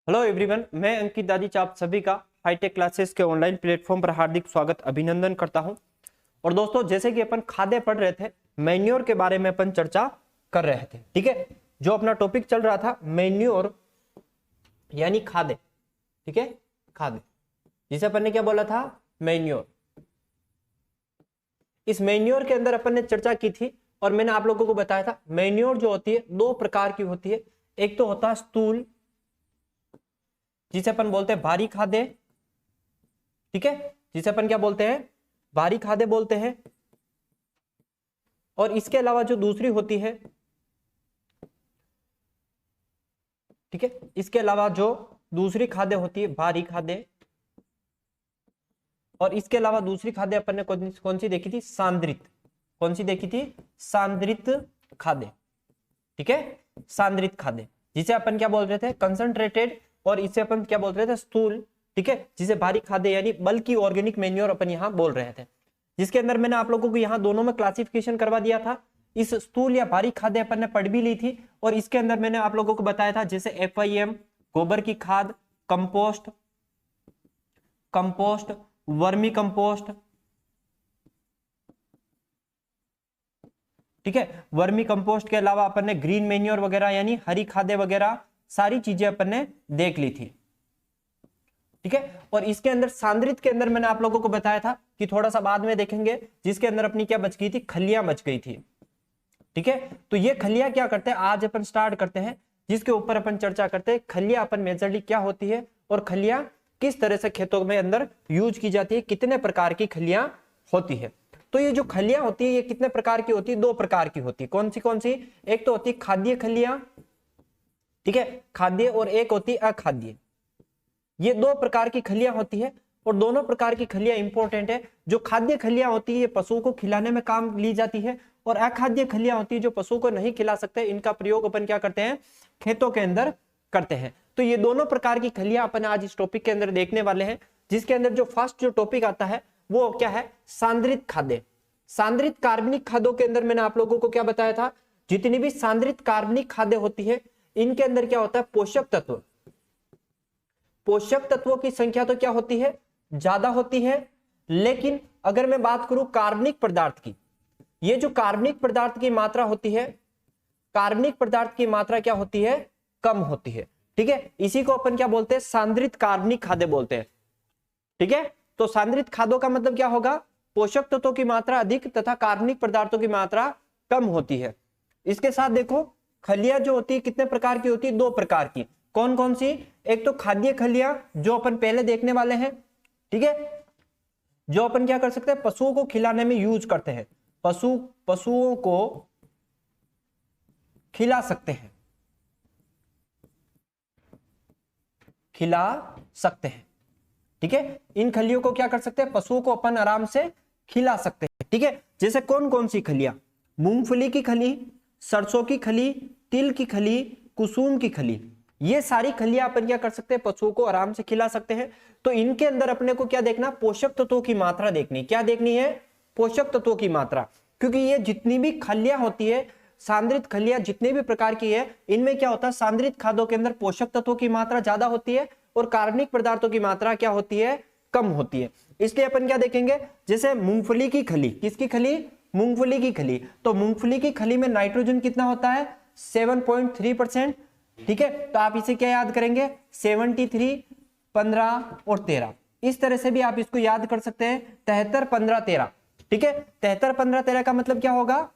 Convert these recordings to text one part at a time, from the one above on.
Hello everyone, मैं अंकित दादीच आप सभी का हाईटेक क्लासेस के ऑनलाइन प्लेटफॉर्म पर हार्दिक स्वागत अभिनंदन करता हूं। और दोस्तों, जैसे कि अपन खाद्य पढ़ रहे थे, मैन्योर के बारे में अपन चर्चा कर रहे थे। ठीक है, जो अपना टॉपिक चल रहा था मैन्योर यानी खाद्य। ठीक है, खाद्य जिसे अपन ने क्या बोला था, मैन्योर। इस मैन्योर के अंदर अपन ने चर्चा की थी और मैंने आप लोगों को बताया था मैन्योर जो होती है दो प्रकार की होती है। एक तो होता है स्थूल, जिसे अपन बोलते हैं भारी खाद्य। ठीक है, जिसे अपन क्या बोलते हैं, भारी खाद्य बोलते हैं। और इसके अलावा जो दूसरी होती है, ठीक है, इसके अलावा जो दूसरी खाद्य होती है भारी खाद्य। और इसके अलावा दूसरी खाद्य अपन ने कौन सी देखी थी, सांद्रित। कौन सी देखी थी, सांद्रित खाद्य। ठीक है, सांद्रित खाद्य जिसे अपन क्या बोल रहे थे, कंसंट्रेटेड। और इसे अपन क्या बोल रहे थे, स्थूल। ठीक है, जिसे भारी खाद्य यानी बल्कि ऑर्गेनिक मैन्योर अपन यहाँ बोल रहे थे, जिसके अंदर मैंने आप लोगों को यहाँ दोनों में क्लासिफिकेशन करवा दिया था। इस स्थूल या भारी खाद्य अपन ने पढ़ भी ली थी और इसके अंदर मैंने आप लोगों को बताया था जैसे FIM, गोबर की खाद, कंपोस्ट, वर्मी कंपोस्ट। ठीक है, वर्मी कंपोस्ट के अलावा अपन ने ग्रीन मैन्योर वगैरह यानी हरी खाद्य वगैरह सारी चीजें अपन ने देख ली थी। ठीक है, और इसके अंदर सांद्रित के अंदर मैंने आप लोगों को बताया था कि थोड़ा सा बाद में देखेंगे, जिसके अंदर अपनी क्या बच गई थी, खलियां बच गई थी। ठीक है, तो ये खलियां क्या करते हैं, आज अपन स्टार्ट करते हैं जिसके ऊपर अपन चर्चा करते हैं खलियां अपन मेजरली क्या होती है और खलियां किस तरह से खेतों में अंदर यूज की जाती है, कितने प्रकार की खलियां होती है। तो ये जो खलियां होती है ये कितने प्रकार की होती है, दो प्रकार की होती है। कौन सी, एक तो होती है खाद्य खलियां। ठीक है, खाद्य, और एक होती है अखाद्य। ये दो प्रकार की खलियां होती है और दोनों प्रकार की खलियां इंपॉर्टेंट है। जो खाद्य खलियां होती है ये पशुओं को खिलाने में काम ली जाती है और अखाद्य खलियां होती है जो पशुओं को नहीं खिला सकते, इनका प्रयोग अपन क्या करते हैं, खेतों के अंदर करते हैं। तो ये दोनों प्रकार की खलियां अपन आज इस टॉपिक के अंदर देखने वाले हैं, जिसके अंदर जो फर्स्ट जो टॉपिक आता है वो क्या है, सांद्रित खाद्य। सांद्रित कार्बनिक खाद्यों के अंदर मैंने आप लोगों को क्या बताया था, जितनी भी सांद्रित कार्बनिक खाद्य होती है इनके अंदर क्या होता है, पोषक तत्व। पोषक तत्वों की संख्या तो क्या होती है, ज्यादा होती है। लेकिन अगर मैं बात करूं कार्बनिक पदार्थ की, ये जो कार्बनिक पदार्थ की मात्रा होती है, कार्बनिक पदार्थ की मात्रा क्या होती है, कम होती है। ठीक है, इसी को अपन क्या बोलते हैं, सांद्रित कार्बनिक खाद्य बोलते हैं। ठीक है, तो सांद्रित खाद्यों का मतलब क्या होगा, पोषक तत्वों की मात्रा अधिक तथा कार्बनिक पदार्थों की मात्रा कम होती है। इसके साथ देखो खलियां जो होती है कितने प्रकार की होती है, दो प्रकार की। कौन सी, एक तो खाद्य खलियां जो अपन पहले देखने वाले हैं। ठीक है, जो अपन क्या कर सकते हैं, पशुओं को खिलाने में यूज करते हैं, पशुओं को खिला सकते हैं, खिला सकते हैं। ठीक है, इन खलियों को क्या कर सकते हैं, पशुओं को अपन आराम से खिला सकते हैं। ठीक है, जैसे कौन सी खलियां, मूंगफली की खली, सरसों की खली, तिल की खली, कुसुम की खली, ये सारी खलियां अपन क्या कर सकते हैं, पशुओं को आराम से खिला सकते हैं। तो इनके अंदर अपने को क्या देखना, पोषक तत्वों की मात्रा देखनी। क्या देखनी है, पोषक तत्वों की मात्रा। क्योंकि ये जितनी भी खलियां होती है, सांद्रित खलियां जितने भी प्रकार की है, इनमें क्या होता है, सांद्रित खाद्यों के अंदर पोषक तत्वों की मात्रा ज्यादा होती है और कार्बनिक पदार्थों की मात्रा क्या होती है, कम होती है। इसलिए अपन क्या देखेंगे, जैसे मूंगफली की खली, किसकी खली, मूंगफली की खली। तो मूंगफली की खली में नाइट्रोजन कितना होता है, 7.3%। ठीक है, तो आप इसे क्या याद करेंगे, 73, 15 और 13। इस तरह से भी आप इसको याद कर सकते हैं, 73, 15, 13। ठीक है, 73, 15, 13 का मतलब क्या होगा,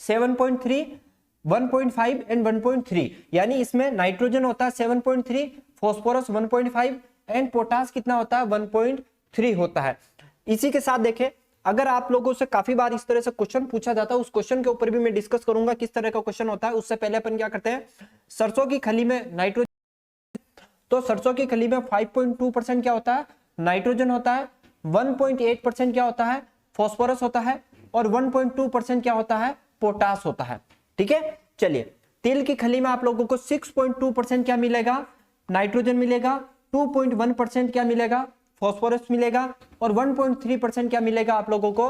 7.3, 1.5 एंड 1.3। यानी इसमें नाइट्रोजन होता है 7.3, फॉस्फोरस 1.5 एंड पोटास कितना होता है, 1.3 होता है। इसी के साथ देखें, अगर आप लोगों से काफी बार इस तरह से क्वेश्चन पूछा जाता है, उस क्वेश्चन के ऊपर भी मैं डिस्कस करूंगा किस तरह का क्वेश्चन होता है। उससे पहले अपन क्या करते हैं, सरसों की खली में नाइट्रोजन, तो सरसों की खली में 5.2% क्या होता है, नाइट्रोजन होता है, 1.8% क्या होता है, फॉस्फोरस होता है, और 1.2% क्या होता है, पोटास होता है। ठीक है, चलिए तिल की खली में आप लोगों को 6.2% क्या मिलेगा, नाइट्रोजन मिलेगा, 2.1% क्या मिलेगा, फॉस्फोरस मिलेगा, और 1.3% क्या मिलेगा आप लोगों को,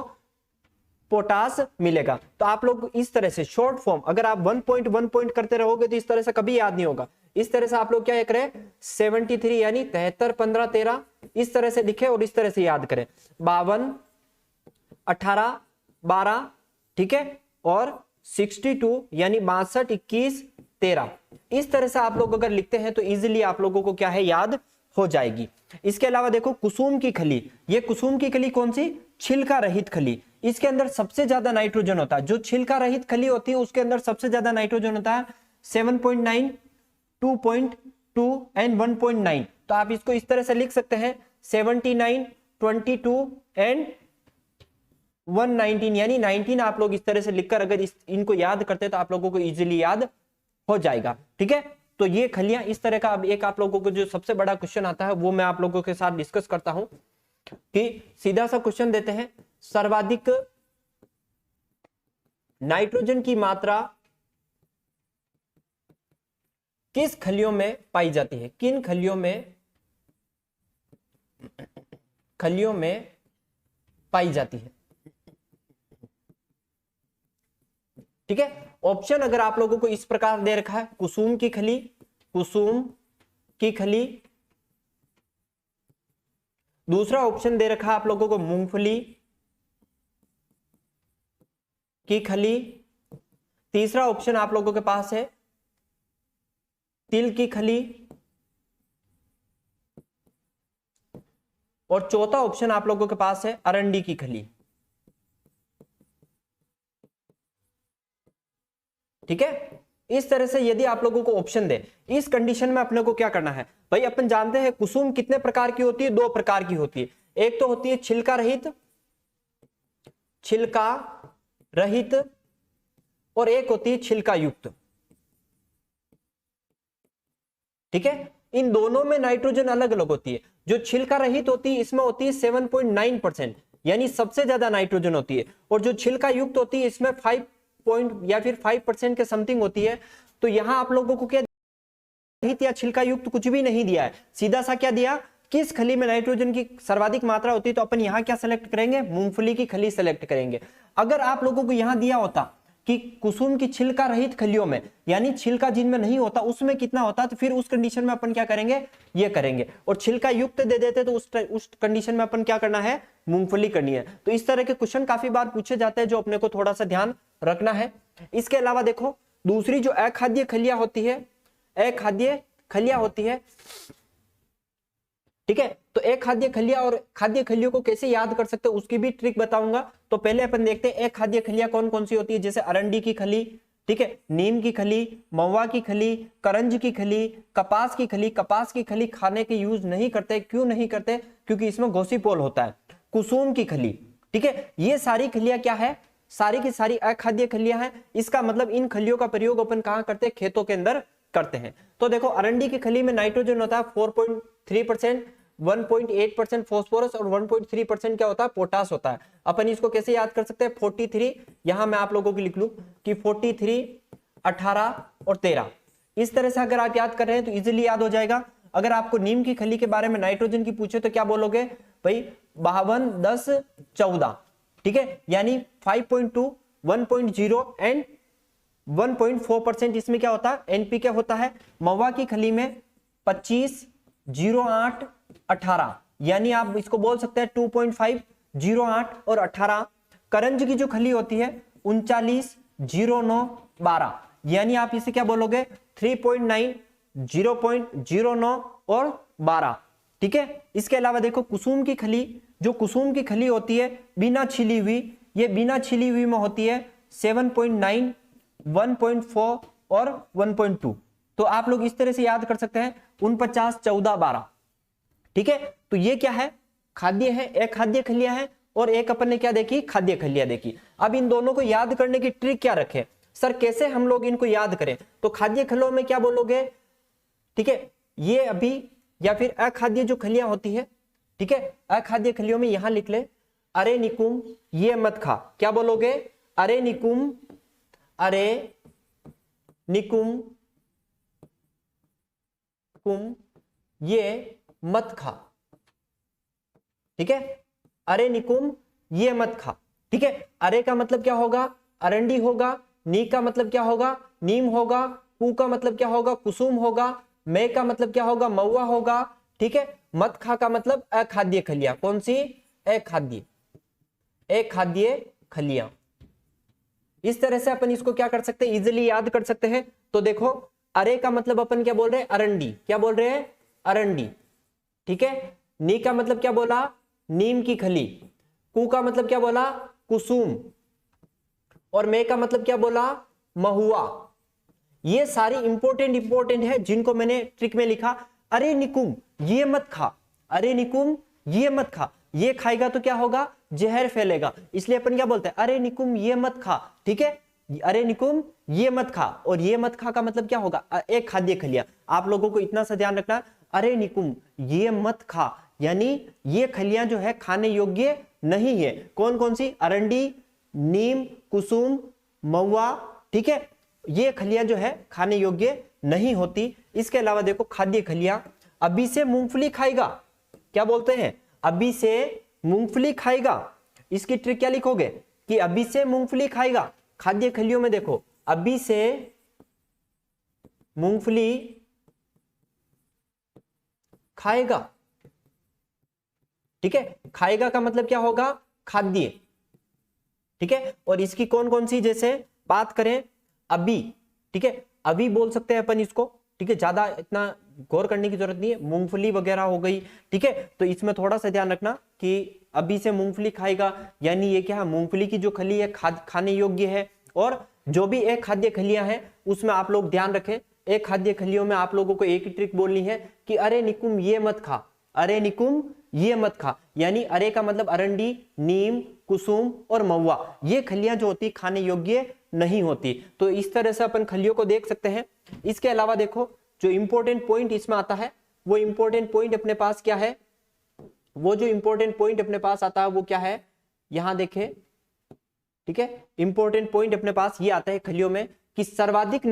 पोटास मिलेगा। तो आप लोग इस तरह से शॉर्ट फॉर्म, अगर आप 1 पॉइंट करते रहोगे तो इस तरह से कभी याद नहीं होगा। इस तरह से आप लोग क्या करें, 73 यानी 73 15 13 इस तरह से लिखे और इस तरह से याद करें। 52 18 12, ठीक है, और 62 यानी 62 21 13 इस तरह से आप लोग अगर लिखते हैं तो इजीली आप लोगों को क्या है, याद हो जाएगी। इसके अलावा देखो कुसुम की खली, ये कुसुम की खली कौन सी, छिलका रहित खली। इसके अंदर सबसे ज्यादा नाइट्रोजन होता है। जो छिलका रहित खली होती है उसके अंदर सबसे ज्यादा नाइट्रोजन होता है 7.9, 2.2 एंड 1.9। तो आप इसको इस तरह से लिख सकते हैं 79, 22 एंड 119 यानी 19 आप लोग इस तरह से लिखकर अगर इनको याद करते हैं तो आप लोगों को इजीली याद हो जाएगा। ठीक है, तो ये खलियां इस तरह का। अब एक आप लोगों को जो सबसे बड़ा क्वेश्चन आता है वो मैं आप लोगों के साथ डिस्कस करता हूं कि सीधा सा क्वेश्चन देते हैं, सर्वाधिक नाइट्रोजन की मात्रा किस खलियों में पाई जाती है, किन खलियों में पाई जाती है। ठीक है, ऑप्शन अगर आप लोगों को इस प्रकार दे रखा है, कुसुम की खली, कुसुम की खली। दूसरा ऑप्शन दे रखा है आप लोगों को मूंगफली की खली। तीसरा ऑप्शन आप लोगों के पास है तिल की खली। और चौथा ऑप्शन आप लोगों के पास है अरंडी की खली। ठीक है, इस तरह से यदि आप लोगों को ऑप्शन दे, इस कंडीशन में अपने को क्या करना है भाई, अपन जानते हैं कुसुम कितने प्रकार की होती है, दो प्रकार की होती है। एक तो होती है छिलका रहित और एक होती है छिलका युक्त। ठीक है, इन दोनों में नाइट्रोजन अलग अलग होती है। जो छिलका रहित होती है इसमें होती है 7.9% यानी सबसे ज्यादा नाइट्रोजन होती है, और जो छिलका युक्त होती है इसमें 5% के समथिंग होती है। तो यहां आप लोगों को क्या रहित या छिलका युक्त कुछ भी नहीं दिया है, सीधा सा क्या दिया, किस खली में नाइट्रोजन की सर्वाधिक मात्रा होती है। तो अपन यहां क्या सेलेक्ट करेंगे, मूंगफली की खली सेलेक्ट करेंगे। अगर आप लोगों को यहां दिया होता कि कुसुम की छिलका रहित खलियों में यानी छिलका जिनमें नहीं होता उसमें कितना होता, तो फिर उस कंडीशन में अपन क्या करेंगे, ये करेंगे। और छिलका युक्त दे देते तो उस कंडीशन में अपन क्या करना है, मूंगफली करनी है। तो इस तरह के क्वेश्चन काफी बार पूछे जाते हैं जो अपने को थोड़ा सा ध्यान रखना है। इसके अलावा देखो दूसरी जो अखाद्य खलियां होती है, अखाद्य खलियां होती है। ठीक है, तो अखाद्य खलियां और खाद्य खलियों को कैसे याद कर सकते हैं उसकी भी ट्रिक बताऊंगा। तो पहले अपन देखते हैं अखाद्य खलियां कौन कौन सी होती है, जैसे अरंडी की खली, ठीक है, नीम की खली, महुआ की खली, करंज की खली, कपास की खली। कपास की खली खाने के यूज नहीं करते, क्यों नहीं करते, क्योंकि इसमें गोसीपोल होता है। कुसुम की खली, ठीक है, ये सारी खलियां क्या है, सारी की सारी अखाद्य खलियां हैं। इसका मतलब इन खलियों का प्रयोग अपन कहां करते हैं, खेतों के अंदर करते हैं। तो देखो अरंडी की खली में नाइट्रोजन होता है 4.3%, 1.8% फास्फोरस और 1.3% क्या होता है, पोटास होता है। अपन इसको कैसे याद कर सकते हैं, 43, यहां मैं आप लोगों को लिख लूं कि 43, 18 और 13 इस तरह से अगर आप याद कर रहे हैं तो इजीली याद हो जाएगा। अगर आपको नीम की खली के बारे में नाइट्रोजन की पूछे तो क्या बोलोगे भाई, 52, 10, 14, ठीक है, यानी 5.2, 1.0 एंड 1.4% इसमें क्या होता है, एनपीके होता है। महुआ की खली में 25, 08, 18 यानी आप इसको बोल सकते हैं 2.5, 08 और 18। करंज की जो खली होती है 39, 09, 12 यानी आप इसे क्या बोलोगे 3.9, 0.09 और 12। ठीक है, इसके अलावा देखो कुसुम की खली, जो कुसुम की खली होती है बिना छिली हुई, ये बिना छिली हुई में होती है 7.9, 1.4 और 1.2। तो आप लोग इस तरह से याद कर सकते हैं 49, 14, 12। ठीक है, तो ये क्या है, खाद्य है, एक खाद्य खलियां है और एक अपन ने क्या देखी, खाद्य खलियां देखी। अब इन दोनों को याद करने की ट्रिक क्या रखे सर, कैसे हम लोग इनको याद करें। तो खाद्य खलियों में क्या बोलोगे, ठीक है, ये अभी या फिर अखाद्य जो खलियां होती है, ठीक है, अखाद्य खलियों में यहां लिख ले अरे निकुम, ये मत खा, क्या बोलोगे, अरे निकुम, अरे निकुम कुम, ये मत खा। ठीक है, अरे निकुम, ये मत खा। ठीक है। अरे का मतलब क्या होगा, अरंडी होगा। नी का मतलब क्या होगा, नीम होगा। कु का मतलब क्या होगा, कुसुम होगा। मे का मतलब क्या होगा, महुआ होगा। ठीक है। मत खा का मतलब अखाद्य खलियां। कौन सी, अखाद्य, अखाद्य खलियां। इस तरह से अपन इसको क्या कर सकते हैं, इजिली याद कर सकते हैं। तो देखो, अरे का मतलब अपन क्या बोल रहे हैं, अरंडी। क्या बोल रहे हैं, अरंडी। ठीक है। नी का मतलब क्या बोला, नीम की खली। कु का मतलब क्या बोला, कुसुम। और मे का मतलब क्या बोला, महुआ। ये सारी इंपॉर्टेंट है जिनको मैंने ट्रिक में लिखा। अरे निकुम ये मत खा, अरे निकुम ये मत खा। ये खाएगा तो क्या होगा, जहर फैलेगा। इसलिए अपन क्या बोलते हैं, अरे निकुम ये मत खा। ठीक है। अरे निकुम ये मत खा। और ये मत खा का मतलब क्या होगा, एक खाद्य खलियां। आप लोगों को इतना सा ध्यान रखना, अरे निकुम ये मत खा, यानी ये खलियां जो है खाने योग्य नहीं है। कौन कौन सी, अरंडी, नीम, कुसुम, महुआ। ठीक है। ये खलियां जो है खाने योग्य नहीं होती। इसके अलावा देखो, खाद्य खलियां, अभी से मूंगफली खाएगा। क्या बोलते हैं, अभी से मूंगफली खाएगा। इसकी ट्रिक क्या लिखोगे कि अभी से मूंगफली खाएगा। खाद्य खलियों में देखो, अभी से मूंगफली खाएगा। ठीक है। खाएगा का मतलब क्या होगा, खाद्य। ठीक है। और इसकी कौन कौन सी, जैसे बात करें अभी। ठीक है। अभी बोल सकते हैं अपन इसको। ठीक है। ज्यादा इतना गौर करने की जरूरत नहीं है। मूंगफली वगैरह हो गई। ठीक है। तो इसमें थोड़ा सा ध्यान रखना कि अभी से मूंगफली खाएगा, यानी ये क्या है, मूंगफली की जो खली है खाने योग्य है। और जो भी एक खाद्य खलियां हैं उसमें आप लोग ध्यान रखें, एक खाद्य खलियों में आप लोगों को एक ही ट्रिक बोलनी है कि अरे निकुम ये मत खा, अरे निकुम ये मत खा। यानी अरे का मतलब अरंडी, नीम, कुसुम और महुआ। ये खलियां जो होती खाने योग्य नहीं होती। तो इस तरह से अपन खलियों को देख सकते हैं। इसके अलावा देखो, जो इंपॉर्टेंट पॉइंट इसमें आता है, वो इंपॉर्टेंट पॉइंट अपने पास क्या है, वो जो इंपॉर्टेंट पॉइंट अपने पास आता है वो क्या है, यहां देखें। ठीक है। इंपॉर्टेंट पॉइंट अपने पास ये आता है खलियों में कि सर्वाधिक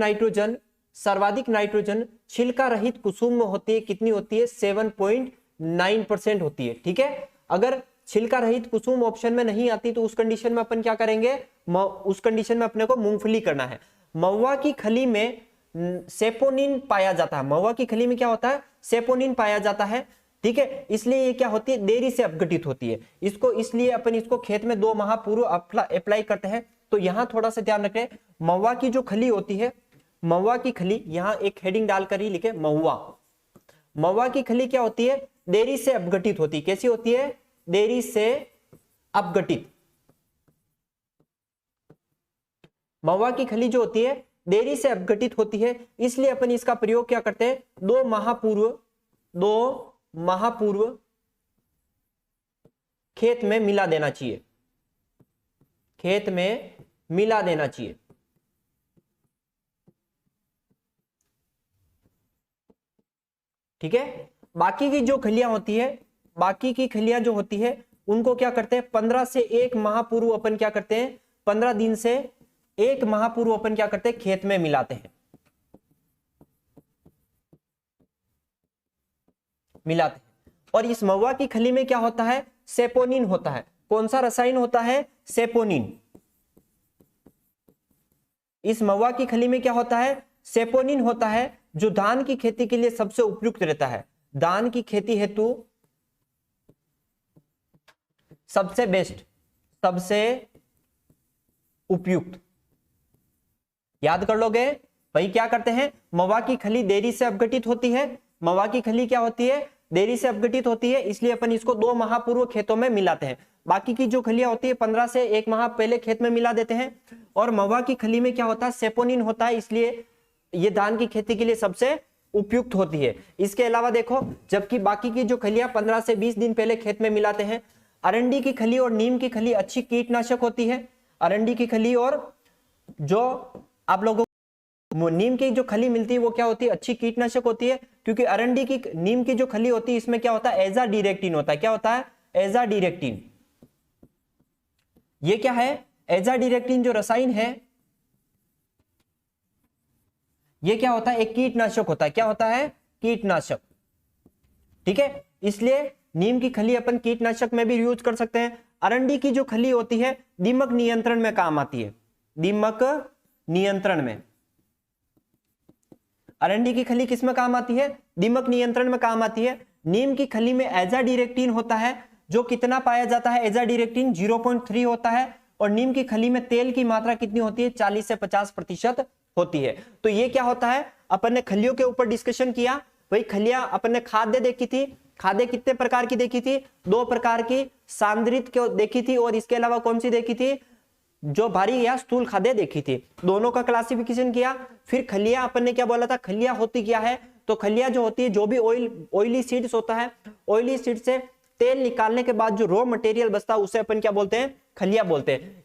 नाइट्रोजन छिलका रहित कुसुम में होती है। कितनी होती है, 7.9% होती है। ठीक है। अगर छिलका रहित कुसुम ऑप्शन में नहीं आती तो उस कंडीशन में अपन क्या करेंगे, उस कंडीशन में अपने को मूंगफली करना है। महुआ की खली में सेपोनिन पाया जाता है। महुआ की खली में क्या होता है, सेपोनिन पाया जाता है। ठीक है। इसलिए ये क्या होती है, देरी से अपघटित होती है। इसको इसलिए अपन इसको खेत में 2 माह पूर्व अप्लाई करते हैं। तो यहां थोड़ा सा ध्यान रखें, महुआ की जो खली होती है, महुआ की खली, यहां एक हेडिंग डालकर ही लिखे महुआ। महुआ की खली क्या होती है, देरी से अपघटित होती है। कैसी होती है, देरी से अपघटित। महुआ की खली जो होती है देरी से अपघटित होती है। इसलिए अपन इसका प्रयोग क्या करते हैं, 2 माह पूर्व खेत में मिला देना चाहिए, खेत में मिला देना चाहिए। ठीक है। बाकी की जो खलियां होती है, बाकी की खलियां जो होती है उनको क्या करते हैं, 15 से 1 माह पूर्व अपन क्या करते हैं, 15 दिन से 1 माह पूर्व अपन क्या करते हैं, खेत में मिलाते हैं, मिलाते हैं। और इस महुआ की खली में क्या होता है, सेपोनिन होता है। कौन सा रसायन होता है, सेपोनिन। इस महुआ की खली में क्या होता है, सेपोनिन होता है, जो धान की खेती के लिए सबसे उपयुक्त रहता है। धान की खेती हेतु सबसे बेस्ट, सबसे उपयुक्त। याद कर लोगे भाई, क्या करते हैं, महुआ की खली देरी से अपघटित होती है। महुआ की खली क्या होती है, देरी से अपघटित होती है। इसलिए अपन इसको 2 माह पूर्व खेतों में मिलाते हैं। बाकी की जो खलियां होती है 15 से 1 माह पहले खेत में मिला देते हैं। और महुआ की खली में क्या होता है, सेपोनिन होता है, इसलिए ये धान की खेती के लिए सबसे उपयुक्त होती है। इसके अलावा देखो, जबकि बाकी की जो खलियां 15 से 20 दिन पहले खेत में मिलाते हैं। अरंडी की खली और नीम की खली अच्छी कीटनाशक होती है। अरंडी की खली और जो आप लोगों नीम की जो खली मिलती है वो क्या होती है, अच्छी कीटनाशक होती है। क्योंकि अरंडी की, नीम की जो खली होती है इसमें क्या होता है, एजाडिरेक्टिन होता है। क्या होता है, एजाडिरेक्टिन। ये क्या है, एजाडिरेक्टिन जो रसायन है ये क्या होता है, एक कीटनाशक होता है। क्या होता है, कीटनाशक। ठीक है। इसलिए नीम की खली अपन कीटनाशक में भी यूज कर सकते हैं। अरंडी की जो खली होती है दीमक नियंत्रण में काम आती है, दीमक नियंत्रण में। अरंडी की खली किस में काम आती है? दीमक नियंत्रण में काम आती है। नीम की खली में एजाडिरेक्टिन होता है, जो कितना पाया जाता है? एजाडिरेक्टिन 0.3 होता है। और नीम की खली में तेल की मात्रा कितनी होती है? 40 से 50% होती है। तो ये क्या होता है, अपन ने खलियों के ऊपर डिस्कशन किया। वही खलियां अपन ने खाद्य देखी थी, खाद्य कितने प्रकार की देखी थी? 2 प्रकार की, सांद्रित को देखी थी और इसके अलावा कौन सी देखी थी? जो भारी या स्थूल खाद्य देखी थी। दोनों का क्लासिफिकेशन किया। फिर खलियां अपन ने क्या बोला था? खलियां होती क्या है? तो खलियां जो होती है, जो भी ऑयली सीड्स होता है, ऑयली सीड से तेल निकालने के बाद जो रॉ मटेरियल बचता है उसे अपन क्या बोलते हैं? खलियां बोलते हैं।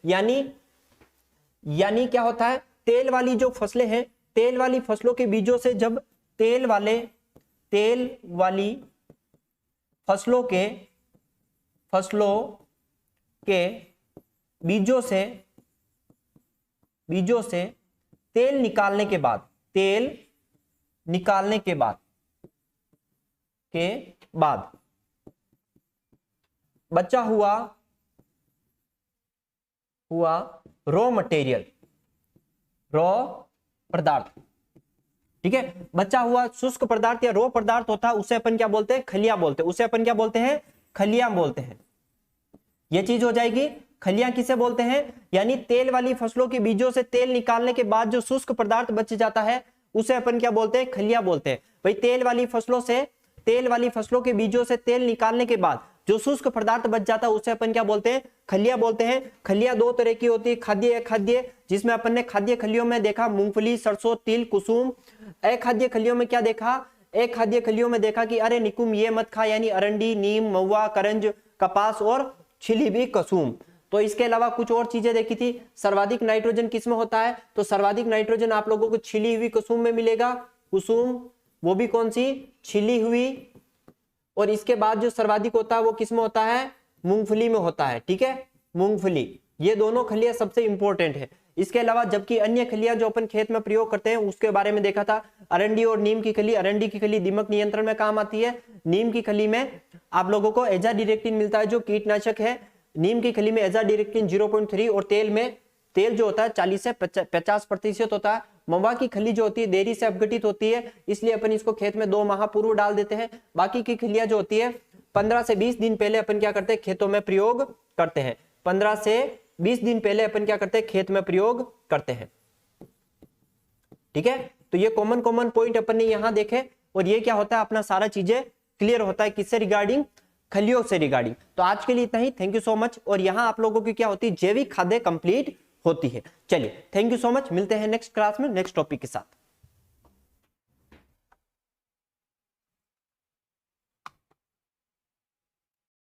यानी क्या होता है? तेल वाली जो फसलें हैं, तेल वाली फसलों के बीजों से जब तेल वाली फसलों के बीजों से तेल निकालने के बाद बचा हुआ रॉ मटेरियल, रॉ पदार्थ, ठीक है, बचा हुआ शुष्क पदार्थ या रॉ पदार्थ होता है, उसे अपन क्या बोलते हैं? खलियां बोलते हैं। उसे अपन क्या बोलते हैं? खलियां बोलते हैं। ये चीज हो जाएगी। खलियां किसे बोलते हैं? यानी तेल वाली फसलों के बीजों से तेल निकालने के बाद जो शुष्क पदार्थ बच जाता है उसे अपन क्या बोलते हैं? खलियां बोलते हैं। भाई तेल वाली फसलों के बीजों से तेल निकालने के बाद जो शुष्क पदार्थ बच जाता है उसे अपन क्या बोलते हैं? खलियां बोलते हैं। खलियां 2 तरह की होती है, खाद्य अखाद्य, जिसमें अपन ने खाद्य खलियों में देखा मूंगफली, सरसों, तिल, कुसुम। अखाद्य खलियों में क्या देखा? अखाद्य खलियों में देखा कि अरे निकुम ये मत खा, यानी अरंडी, नीम, महुआ, करंज, कपास और छिली हुई कुसुम। तो इसके अलावा कुछ और चीजें देखी थी। सर्वाधिक नाइट्रोजन किसमें होता है? तो सर्वाधिक नाइट्रोजन आप लोगों को छिली हुई कुसुम में मिलेगा। कुसुम वो भी कौन सी? छिली हुई। और इसके बाद जो सर्वाधिक होता है वो किसमें होता है? मूंगफली में होता है। ठीक है, मूंगफली। ये दोनों खलियां सबसे इंपॉर्टेंट है। इसके अलावा जबकि अन्य खलियां जो अपन खेत में प्रयोग करते हैं उसके बारे में देखा था। अरंडी और नीम की खली, अरंडी की खली दीमक नियंत्रण में काम आती है। नीम की खली में आप लोगों को एजाडिरेक्टिन मिलता है जो कीटनाशक है। नीम की खली में एजाडिरेक्टिन 0.3 और तेल जो होता है 40 से 50% होता है। महुआ की खली जो होती है देरी से अपघटित होती है, इसलिए अपन इसको खेत में 2 माह पूर्व डाल देते हैं। बाकी की खलियां जो होती है 15 से 20 दिन पहले अपन क्या करते हैं? खेतों में प्रयोग करते हैं। 15 से 20 दिन पहले अपन क्या करते हैं? खेत में प्रयोग करते हैं। ठीक है, तो ये कॉमन पॉइंट अपन ने यहां देखे। और ये क्या होता है? अपना सारा चीजें क्लियर होता है किससे रिगार्डिंग? खलियों से रिगार्डिंग। तो आज के लिए इतना ही। Thank you so much. और यहाँ आप लोगों की क्या होती है? जैविक खाद्य कंप्लीट होती है। चलिए, थैंक यू सो मच। मिलते हैं नेक्स्ट क्लास में नेक्स्ट टॉपिक के साथ।